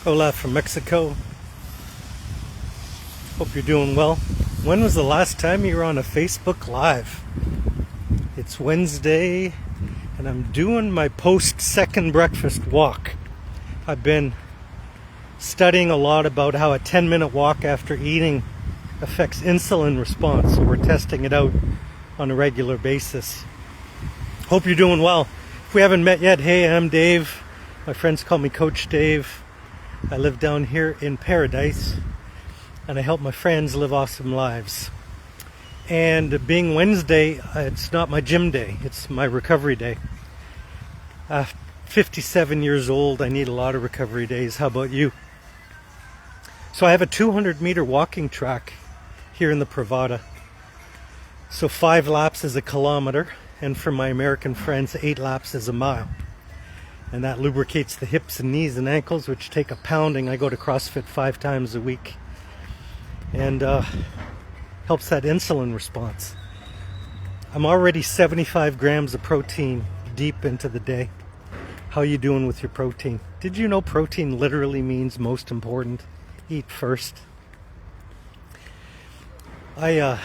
Hola from Mexico. Hope you're doing well. When was the last time you were on a Facebook Live? It's Wednesday and I'm doing my post-second breakfast walk. I've been studying a lot about how a 10-minute walk after eating affects insulin response, so we're testing it out on a regular basis. Hope you're doing well. If we haven't met yet, hey, I'm Dave. My friends call me Coach Dave. I live down here in Paradise, and I help my friends live awesome lives. And being Wednesday, it's not my gym day, it's my recovery day. 57 years old, I need a lot of recovery days. How about you? So I have a 200-meter walking track here in the Pravada. So 5 laps is a kilometer, and for my American friends, 8 laps is a mile. And that lubricates the hips and knees and ankles, which take a pounding. I go to CrossFit 5 times a week. And helps that insulin response. I'm already 75 grams of protein deep into the day. How you doing with your protein? Did you know protein literally means most important? Eat first. I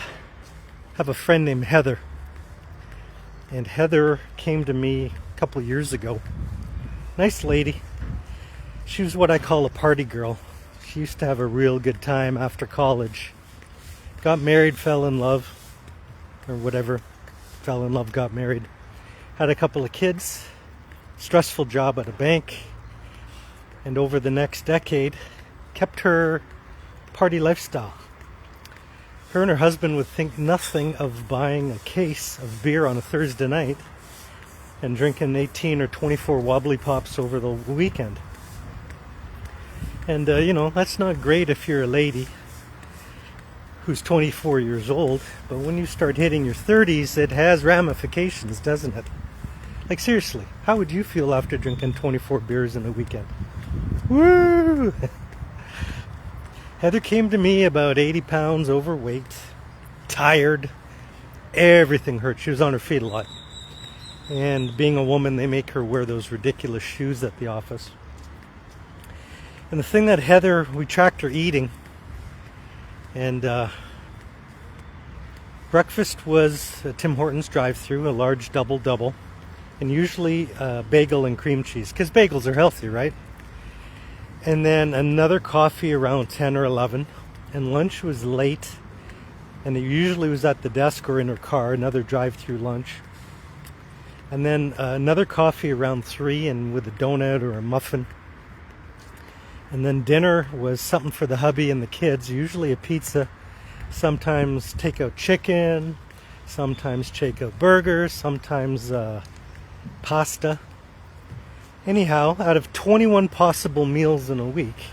have a friend named Heather. And Heather came to me a couple years ago. Nice lady. She was what I call a party girl. She used to have a real good time after college. Got married, fell in love, or whatever. Fell in love, got married. Had a couple of kids. Stressful job at a bank. And over the next decade, kept her party lifestyle. Her and her husband would think nothing of buying a case of beer on a Thursday night and drinking 18 or 24 wobbly pops over the weekend. And, that's not great if you're a lady who's 24 years old, but when you start hitting your 30s, it has ramifications, doesn't it? Like, seriously, how would you feel after drinking 24 beers in a weekend? Woo! Heather came to me about 80 pounds overweight, tired, everything hurt. She was on her feet a lot. And being a woman, they make her wear those ridiculous shoes at the office. And the thing that Heather, we tracked her eating. And breakfast was Tim Horton's drive-thru, a large double-double. And usually bagel and cream cheese, because bagels are healthy, right? And then another coffee around 10 or 11. And lunch was late. And it usually was at the desk or in her car, another drive-thru lunch. And then another coffee around 3 and with a donut or a muffin. And then dinner was something for the hubby and the kids, usually a pizza, sometimes takeout chicken, sometimes takeout burgers, sometimes pasta. Anyhow, out of 21 possible meals in a week,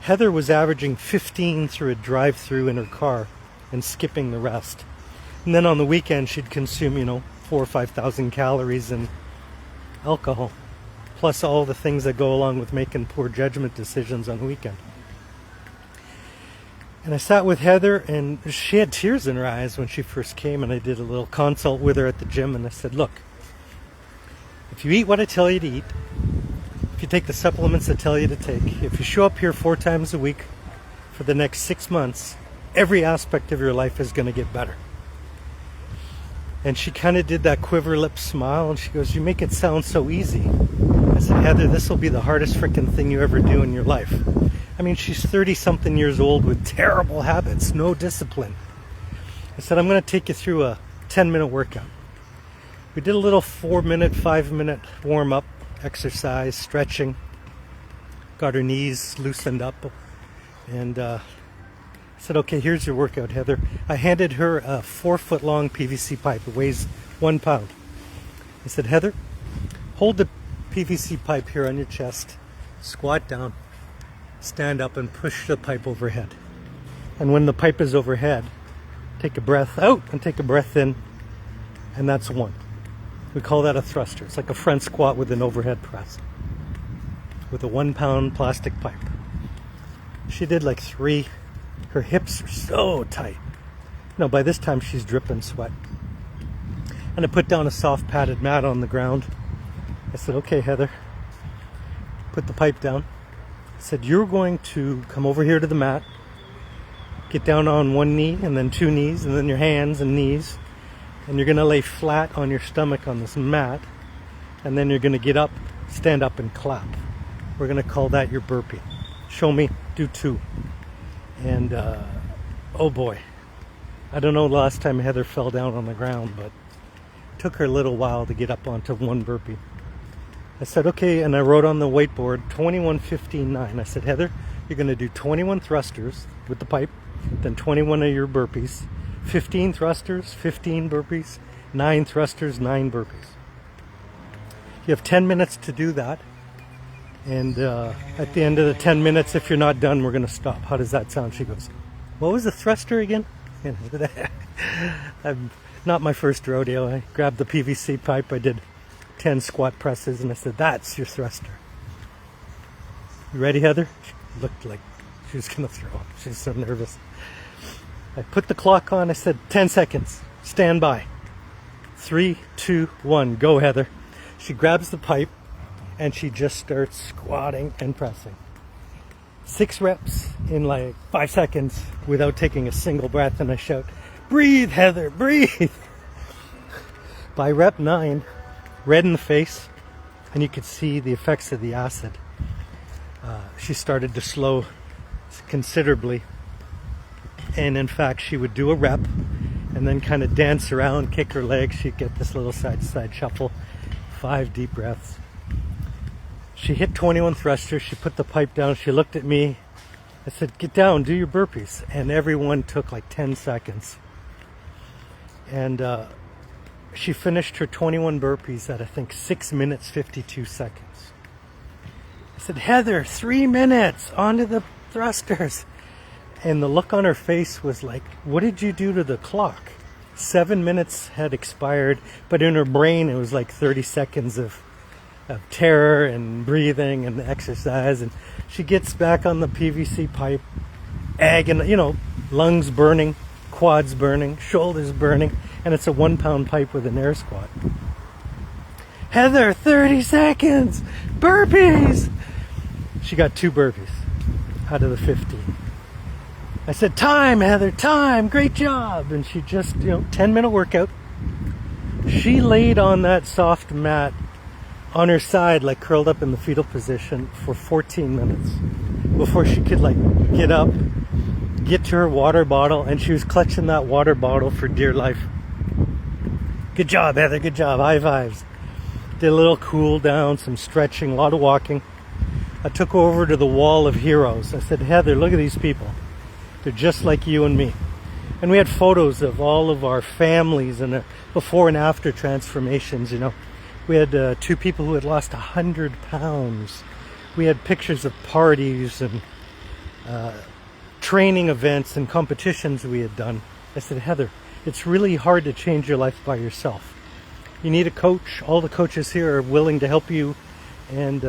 Heather was averaging 15 through a drive-thru in her car and skipping the rest. And then on the weekend she'd consume, 4,000 or 5,000 calories and alcohol, plus all the things that go along with making poor judgment decisions on the weekend. And I sat with Heather, and she had tears in her eyes when she first came, and I did a little consult with her at the gym, and I said, look, if you eat what I tell you to eat, if you take the supplements I tell you to take, if you show up here 4 times a week for the next 6 months, every aspect of your life is going to get better. And she kind of did that quiver lip smile, and she goes, you make it sound so easy. I said, Heather, this will be the hardest freaking thing you ever do in your life. I mean, she's 30-something years old with terrible habits, no discipline. I said, I'm going to take you through a 10-minute workout. We did a little 4-minute, 5-minute warm-up exercise, stretching. Got her knees loosened up. And I said, okay, here's your workout, Heather. I handed her a 4-foot-long PVC pipe. It weighs 1 pound. I said, Heather, hold the PVC pipe here on your chest. Squat down. Stand up and push the pipe overhead. And when the pipe is overhead, take a breath out and take a breath in. And that's 1. We call that a thruster. It's like a front squat with an overhead press. With a 1-pound plastic pipe. She did like 3. Her hips are so tight. By this time she's dripping sweat. And I put down a soft padded mat on the ground. I said, okay, Heather, put the pipe down. I said, you're going to come over here to the mat, get down on one knee and then two knees and then your hands and knees, and you're going to lay flat on your stomach on this mat, and then you're going to get up, stand up and clap. We're going to call that your burpee. Show me, do two. And oh boy, I don't know the last time Heather fell down on the ground, but it took her a little while to get up onto one burpee. I said, okay, and I wrote on the whiteboard 21, 15, 9. I said, Heather, you're going to do 21 thrusters with the pipe, then 21 of your burpees, 15 thrusters, 15 burpees, 9 thrusters, 9 burpees. You have 10 minutes to do that. And at the end of the 10 minutes, if you're not done, we're going to stop. How does that sound? She goes, what was the thruster again? I'm not my first rodeo. I grabbed the PVC pipe. I did 10 squat presses, and I said, that's your thruster. You ready, Heather? She looked like she was going to throw up. She's so nervous. I put the clock on. I said, 10 seconds. Stand by. 3, 2, 1. Go, Heather. She grabs the pipe, and she just starts squatting and pressing. 6 reps in like 5 seconds without taking a single breath, and I shout, breathe, Heather, breathe. By rep 9, red in the face, and you could see the effects of the acid. She started to slow considerably, and in fact she would do a rep and then kind of dance around, kick her legs. She'd get this little side to side shuffle, 5 deep breaths. She hit 21 thrusters. She put the pipe down. She looked at me. I said, get down, do your burpees. And everyone took like 10 seconds. And she finished her 21 burpees at, I think, 6 minutes, 52 seconds. I said, Heather, 3 minutes, onto the thrusters. And the look on her face was like, what did you do to the clock? 7 minutes had expired, but in her brain it was like 30 seconds of terror and breathing and exercise. And she gets back on the PVC pipe, lungs burning, quads burning, shoulders burning, and it's a 1 pound pipe with an air squat. Heather, 30 seconds, burpees. She got 2 burpees out of the 15. I said, time, Heather, time, great job. And she just, 10-minute workout. She laid on that soft mat on her side, like curled up in the fetal position for 14 minutes before she could get up, get to her water bottle, and she was clutching that water bottle for dear life. Good job, Heather, good job, high fives. Did a little cool down, some stretching, a lot of walking. I took her over to the wall of heroes. I said, Heather, look at these people. They're just like you and me. And we had photos of all of our families and before and after transformations, We had 2 people who had lost 100 pounds. We had pictures of parties and training events and competitions we had done. I said, Heather, it's really hard to change your life by yourself. You need a coach. All the coaches here are willing to help you, and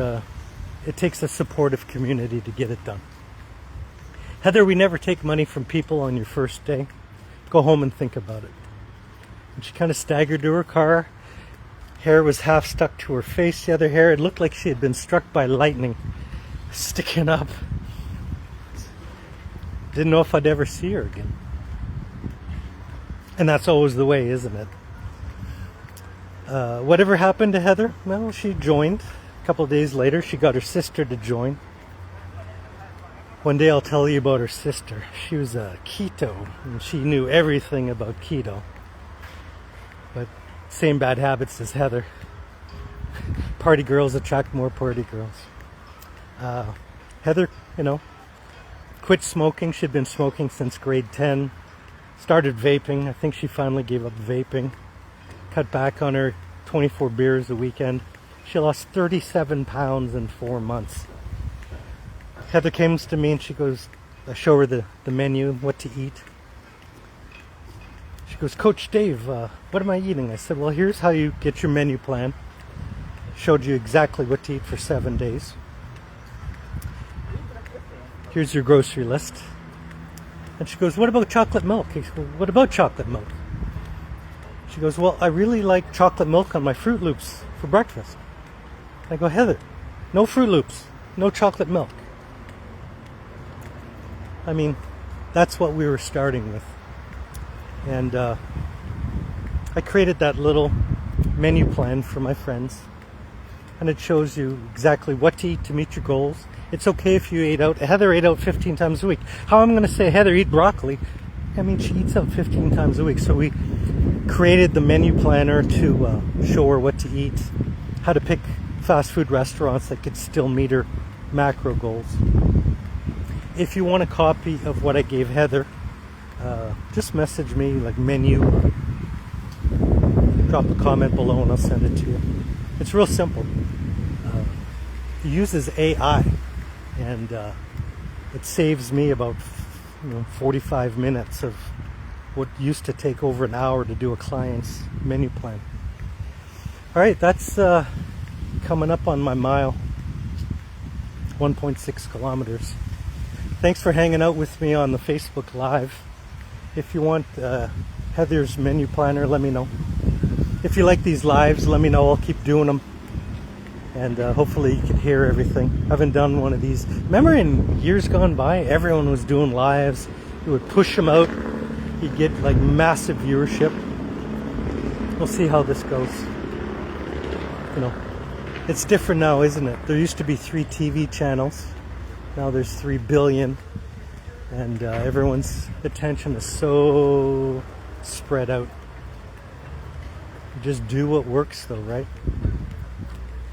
it takes a supportive community to get it done. Heather, we never take money from people on your first day. Go home and think about it. And she kind of staggered to her car. Hair was half stuck to her face. The other hair, it looked like she had been struck by lightning, sticking up. Didn't know if I'd ever see her again. And that's always the way, isn't it? Whatever happened to Heather? Well, she joined. A couple of days later, she got her sister to join. One day I'll tell you about her sister. She was a keto, and she knew everything about keto. But same bad habits as Heather. Party girls attract more party girls. Heather, quit smoking. She'd been smoking since grade 10. Started vaping. I think she finally gave up vaping. Cut back on her 24 beers a weekend. She lost 37 pounds in 4 months. Heather comes to me and she goes, I show her the menu, what to eat. She goes, Coach Dave, what am I eating? I said, well, here's how you get your menu plan. Showed you exactly what to eat for 7 days. Here's your grocery list. And she goes, what about chocolate milk? I said, well, what about chocolate milk? She goes, well, I really like chocolate milk on my Fruit Loops for breakfast. I go, Heather, no Fruit Loops, no chocolate milk. I mean, that's what we were starting with. And I created that little menu plan for my friends. And it shows you exactly what to eat to meet your goals. It's okay if you ate out. Heather ate out 15 times a week. How am I going to say, Heather, eat broccoli? I mean, she eats out 15 times a week. So we created the menu planner to show her what to eat, how to pick fast food restaurants that could still meet her macro goals. If you want a copy of what I gave Heather, just message me, like menu, drop a comment below and I'll send it to you. It's real simple. It uses AI, and it saves me about 45 minutes of what used to take over an hour to do a client's menu plan. All right, that's coming up on my mile, 1.6 kilometers. Thanks for hanging out with me on the Facebook Live. If you want Heather's menu planner, let me know. If you like these lives, let me know. I'll keep doing them. And hopefully you can hear everything. I haven't done one of these. Remember in years gone by, everyone was doing lives. You would push them out. You'd get like massive viewership. We'll see how this goes. You know, it's different now, isn't it? There used to be 3 TV channels. Now there's 3 billion. And everyone's attention is so spread out. You just do what works though, right?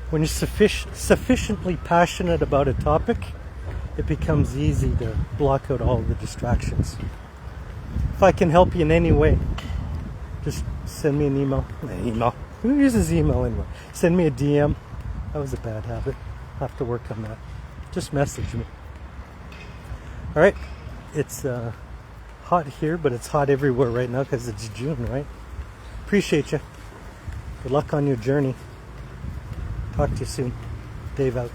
When you're sufficiently passionate about a topic, it becomes easy to block out all the distractions. If I can help you in any way, just send me an email. Who uses email anymore? Send me a DM. That was a bad habit. I'll have to work on that. Just message me. All right. It's hot here, but it's hot everywhere right now because it's June, right? Appreciate you. Good luck on your journey. Talk to you soon. Dave out.